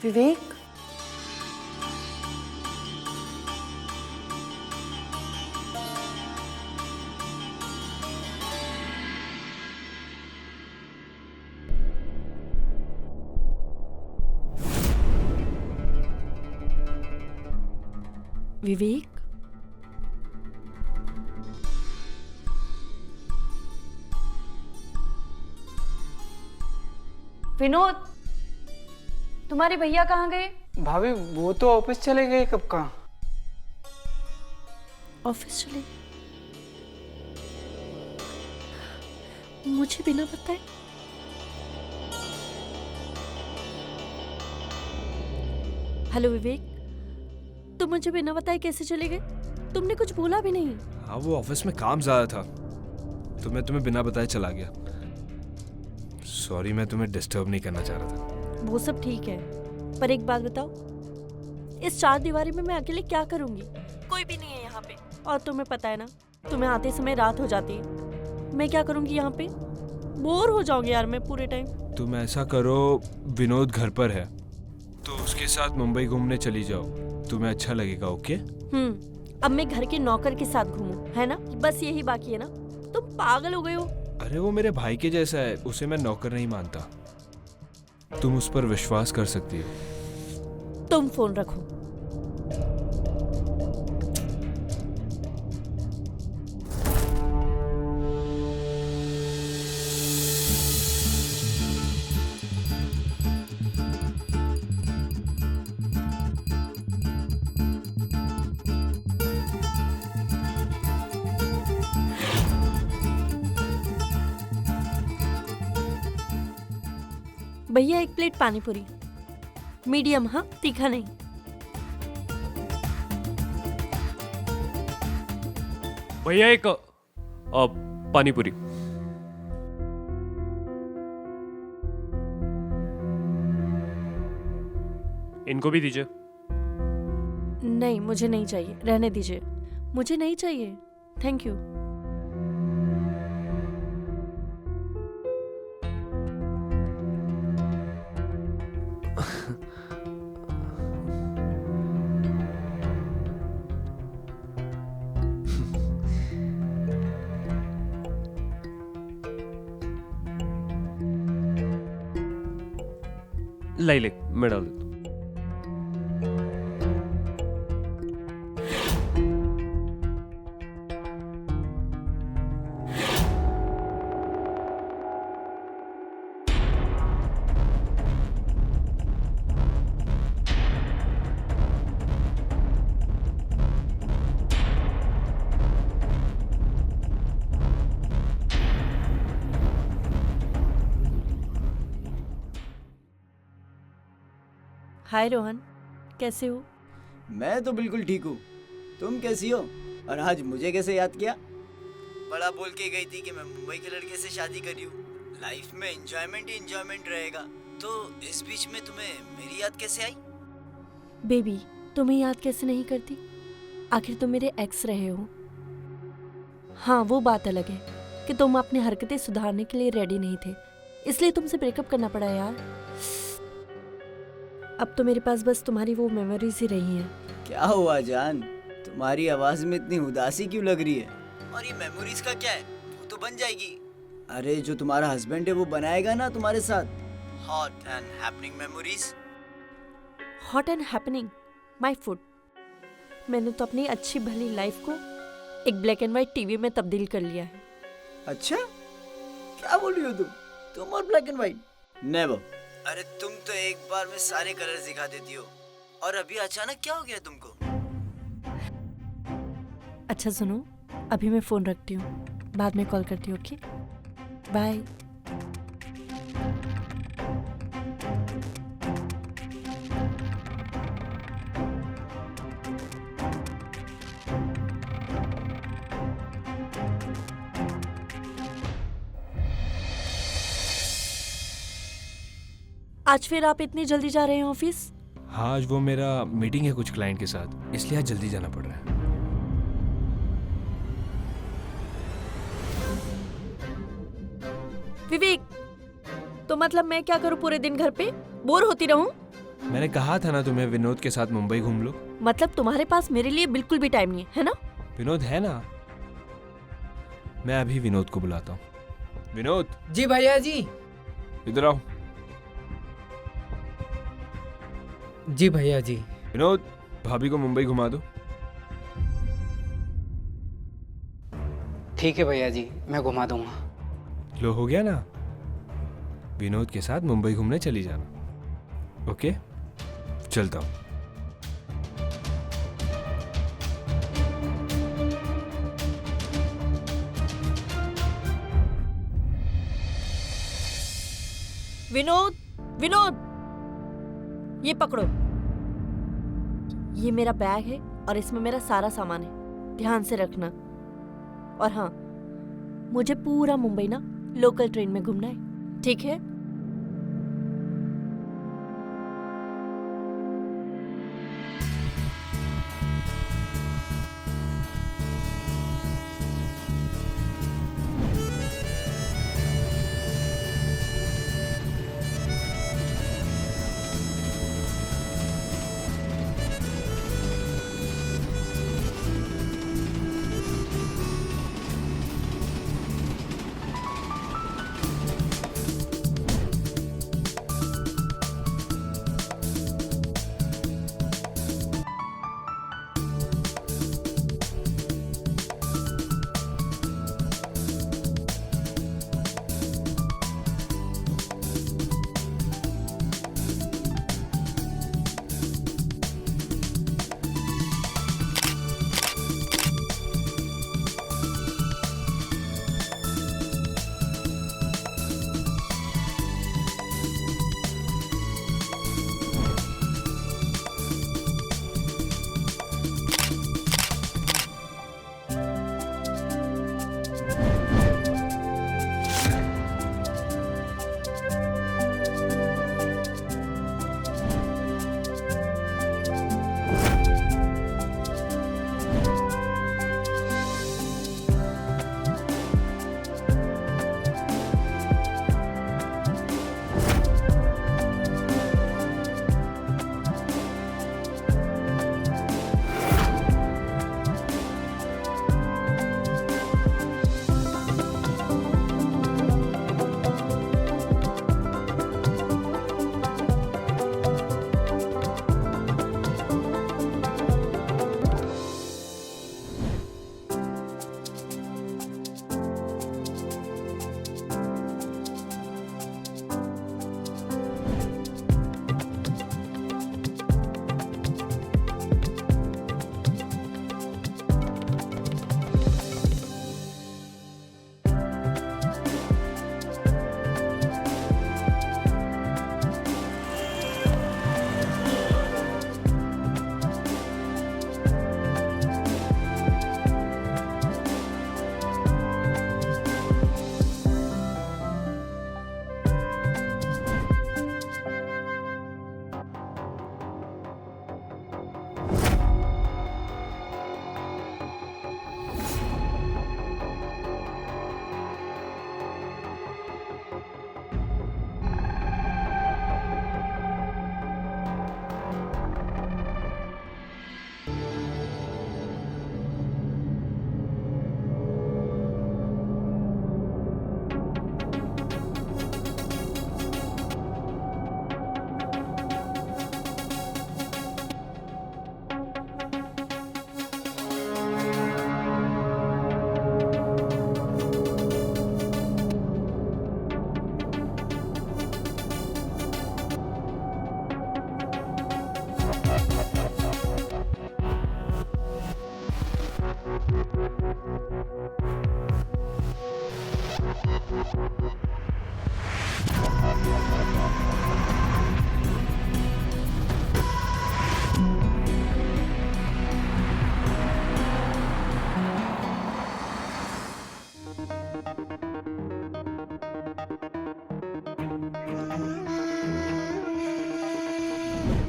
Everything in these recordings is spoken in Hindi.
विवेक, विवेक, विनोद, तुम्हारे भैया कहाँ गए? भाभी वो तो ऑफिस चले गए कब का। ऑफिस चले? मुझे बिना बताए? हेलो विवेक, तुम मुझे बिना बताए कैसे चले गए? तुमने कुछ बोला भी नहीं। हाँ, वो ऑफिस में काम ज्यादा था तो मैं तुम्हें बिना बताए चला गया। सॉरी, मैं तुम्हें डिस्टर्ब नहीं करना चाह रहा था। वो सब ठीक है, पर एक बात बताओ, इस चार दीवारी में मैं अकेले क्या करूंगी? कोई भी नहीं है यहाँ पे, और तुम्हें पता है ना, तुम्हें आते समय रात हो जाती है। मैं क्या करूंगी यहाँ पे? बोर हो जाऊंगी यार मैं पूरे टाइम। तुम ऐसा करो, विनोद घर पर है तो उसके साथ मुंबई घूमने चली जाओ, तुम्हें अच्छा लगेगा। ओके? अब मैं घर के नौकर के साथ घूमूं, है ना? बस यही बाकी है ना? तुम पागल हो गए हो। अरे वो मेरे भाई के जैसा है, उसे मैं नौकर नहीं मानता। तुम उस पर विश्वास कर सकती हो। तुम फोन रखो। भैया 1 प्लेट पानी पूरी, मीडियम, हाँ, तीखा नहीं। भैया एक पानी पूरी। इनको भी दीजिए। नहीं, मुझे नहीं चाहिए, रहने दीजिए। मुझे नहीं चाहिए, थैंक यू। ले मैं डाल देता हूँ। हाय रोहन, कैसे हो? मैं तो बिल्कुल ठीक हूँ। तुम कैसी हो? और आज मुझे कैसे याद किया? बड़ा बोल के गई थी कि मैं मुंबई के लड़के से शादी करी हूँ, लाइफ में एंजॉयमेंट ही एंजॉयमेंट रहेगा। तो इस बीच में तुम्हें मेरी याद कैसे आई? बेबी, तुम्हें याद कैसे नहीं करती? आखिर तुम मेरे एक्स रहे हो। हाँ, वो बात अलग है कि तुम अपनी हरकतें सुधारने के लिए रेडी नहीं थे, इसलिए तुमसे ब्रेकअप करना पड़ा यार। अब तो मेरे पास बस तुम्हारी वो मेमोरीज ही रही हैं। क्या हुआ जान, तुम्हारी आवाज में इतनी उदासी क्यों लग रही है? और ये मेमोरीज का क्या है, वो तो बन जाएगी। अरे जो तुम्हारा हस्बैंड है वो बनाएगा ना तुम्हारे साथ hot and happening memories. Hot and happening my food. मैंने तो अपनी अच्छी भली लाइफ को एक ब्लैक एंड व्हाइट टीवी में तब्दील कर लिया है। अच्छा, क्या बोल रही हो तुम और ब्लैक एंड व्हाइट? नेवर। अरे तुम तो एक बार में सारे कलर्स दिखा देती हो, और अभी अचानक क्या हो गया तुमको? अच्छा सुनो, अभी मैं फोन रखती हूँ, बाद में कॉल करती हूँ। Okay, bye. आज फिर आप इतनी जल्दी जा रहे हैं ऑफिस? हाँ, आज वो मेरा मीटिंग है कुछ क्लाइंट के साथ, इसलिए आज जल्दी जाना पड़ रहा है। विवेक, तो मतलब मैं क्या करूं पूरे दिन घर पे? बोर होती रहूं? मैंने कहा था ना तुम्हें विनोद के साथ मुंबई घूम लो। मतलब तुम्हारे पास मेरे लिए बिल्कुल भी टाइम नहीं है ना? विनोद है ना, मैं अभी विनोद को बुलाता हूँ। विनोद, जी भैया जी। इधर आओ। जी भैया जी। विनोद, भाभी को मुंबई घुमा दो। ठीक है भैया जी, मैं घुमा दूंगा। लो, हो गया ना। विनोद के साथ मुंबई घूमने चली जाना। ओके, चलता हूँ। विनोद, विनोद, ये पकड़ो। ये मेरा बैग है और इसमें मेरा सारा सामान है, ध्यान से रखना। और हाँ, मुझे पूरा मुंबई ना लोकल ट्रेन में घूमना है, ठीक है?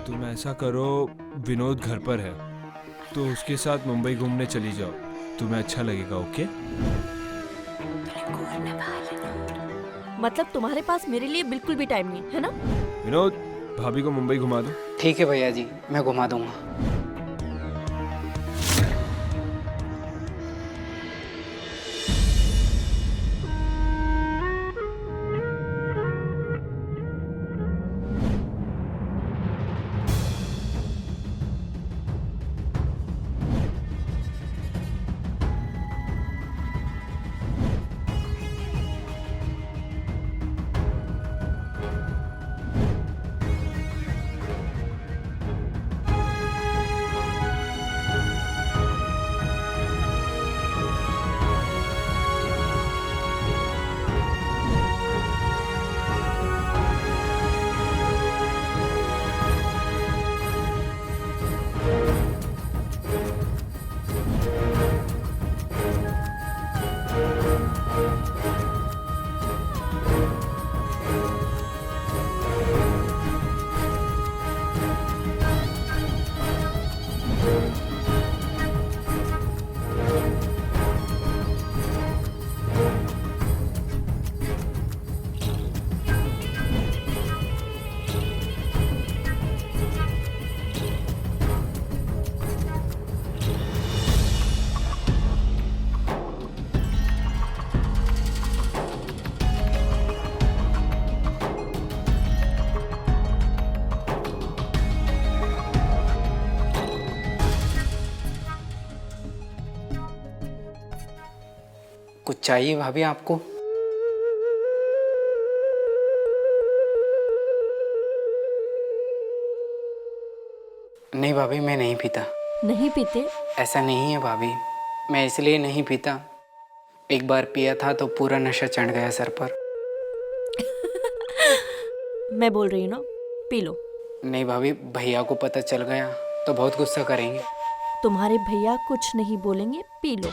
तुम ऐसा करो, विनोद घर पर है तो उसके साथ मुंबई घूमने चली जाओ, तुम्हें अच्छा लगेगा। ओके? मतलब तुम्हारे पास मेरे लिए बिल्कुल भी टाइम नहीं है ना? विनोद, भाभी को मुंबई घुमा दो। ठीक है भैया जी, मैं घुमा दूंगा। कुछ चाहिए भाभी आपको? नहीं भाभी, मैं नहीं पीता। नहीं पीते? ऐसा नहीं है भाभी, मैं इसलिए नहीं पीता, एक बार पिया था तो पूरा नशा चढ़ गया सर पर। मैं बोल रही हूँ ना, पी लो। नहीं भाभी, भैया को पता चल गया तो बहुत गुस्सा करेंगे। तुम्हारे भैया कुछ नहीं बोलेंगे, पी लो।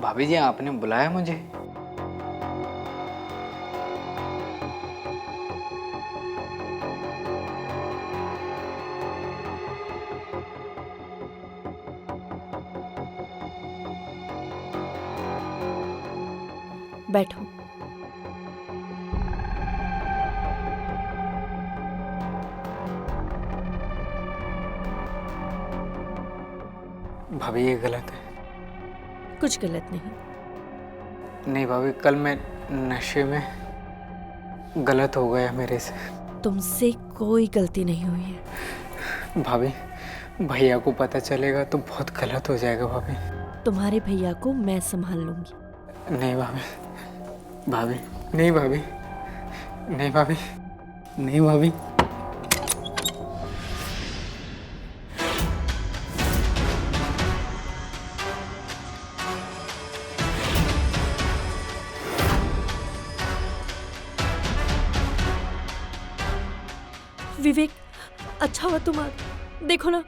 भाभी जी, आपने बुलाया मुझे? बैठो। भाभी ये गलत है। कुछ गलत नहीं। नहीं भाभी, कल मैं नशे में गलत हो गया मेरे से। तुमसे कोई गलती नहीं हुई है। भाभी, भैया को पता चलेगा तो बहुत गलत हो जाएगा भाभी। तुम्हारे भैया को मैं संभाल लूंगी। नहीं भाभी, भाभी नहीं, भाभी नहीं, भाभी नहीं, भाभी। विवेक, अच्छा हुआ तुम आ, देखो ना।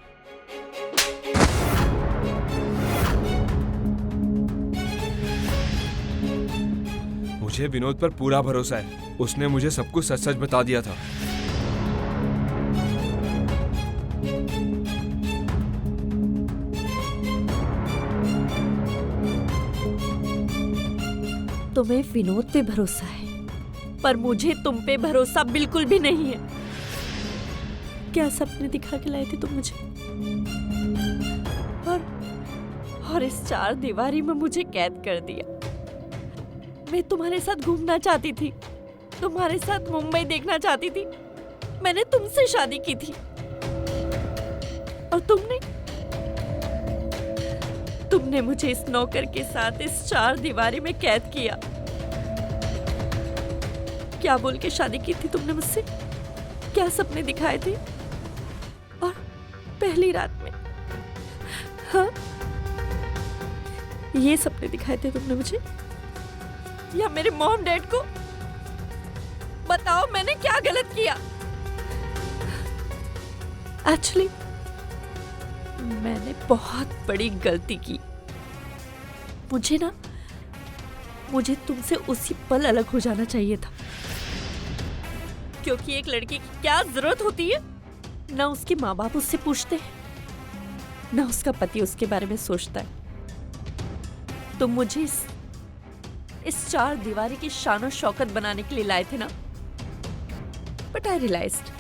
मुझे विनोद पर पूरा भरोसा है, उसने मुझे सब कुछ सच सच बता दिया था। तुम्हें विनोद पे भरोसा है, पर मुझे तुम पे भरोसा बिल्कुल भी नहीं है। क्या सपने दिखा के लाए थे तुम मुझे, और इस 4 दीवारी में मुझे कैद कर दिया। मैं तुम्हारे साथ घूमना चाहती थी, तुम्हारे साथ मुंबई देखना चाहती थी, मैंने तुमसे शादी की थी, और तुमने मुझे इस नौकर के साथ इस 4 दीवारी में कैद किया। क्या बोल के शादी की थी तुमने मुझसे? क्या सपने दिखाए थे? और पहली रात में, हाँ, ये सपने दिखाए थे तुमने मुझे, या मेरे मॉम डैड को? बताओ मैंने क्या गलत किया? एक्चुअली मैंने बहुत बड़ी गलती की। मुझे तुमसे उसी पल अलग हो जाना चाहिए था, क्योंकि एक लड़की की क्या जरूरत होती है, ना उसके माँ बाप उससे पूछते हैं, ना उसका पति उसके बारे में सोचता है। तुम मुझे इस 4 दीवारी की शान और शौकत बनाने के लिए लाए थे ना, बट आई रियलाइज्ड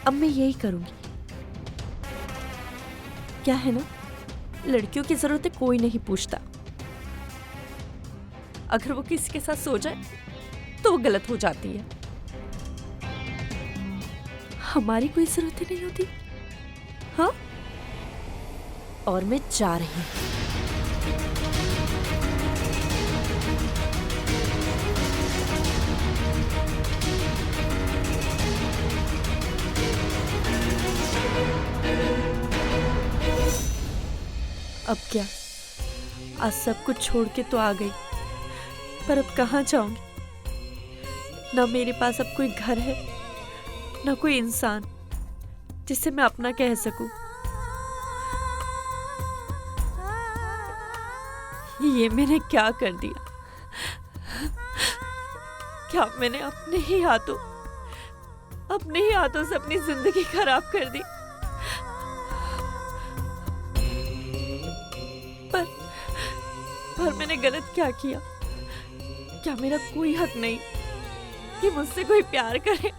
अब मैं यही करूंगी। क्या है ना, लड़कियों की जरूरतें कोई नहीं पूछता। अगर वो किसी के साथ सो जाए तो वो गलत हो जाती है। हमारी कोई जरूरतें नहीं होती, हाँ? और मैं जा रही हूं। अब क्या, आज सब कुछ छोड़ के तो आ गई, पर अब कहाँ जाऊंगी? ना मेरे पास अब कोई घर है, ना कोई इंसान जिसे मैं अपना कह सकूं। ये मैंने क्या कर दिया? क्या मैंने अपने ही हाथों से अपनी जिंदगी खराब कर दी? पर मैंने गलत क्या किया? क्या मेरा कोई हक नहीं कि मुझसे कोई प्यार करे?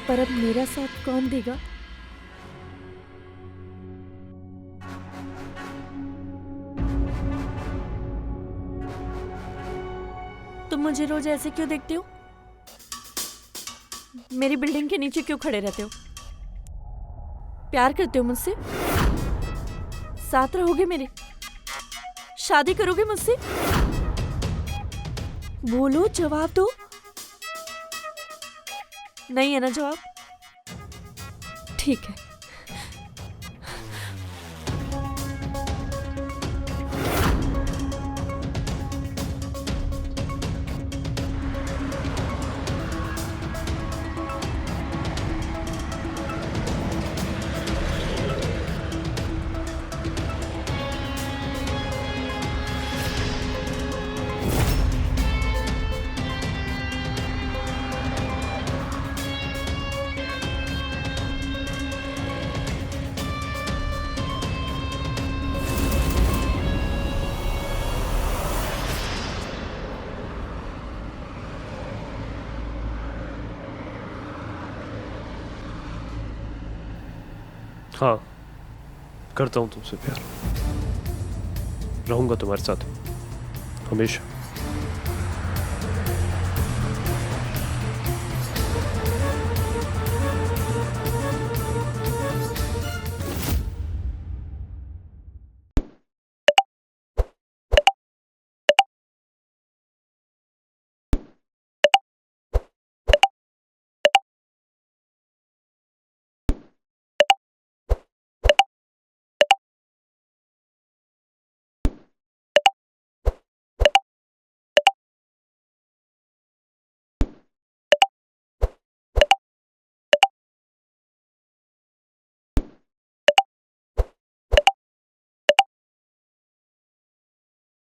पर अब मेरा साथ कौन देगा? तुम मुझे रोज ऐसे क्यों देखते हो? मेरी बिल्डिंग के नीचे क्यों खड़े रहते हो? प्यार करते हो मुझसे? साथ रहोगे मेरे? शादी करोगे मुझसे? बोलो, जवाब दो। नहीं है ना जवाब? ठीक है। हाँ, करता हूँ तुमसे प्यार, रहूंगा तुम्हारे साथ हमेशा।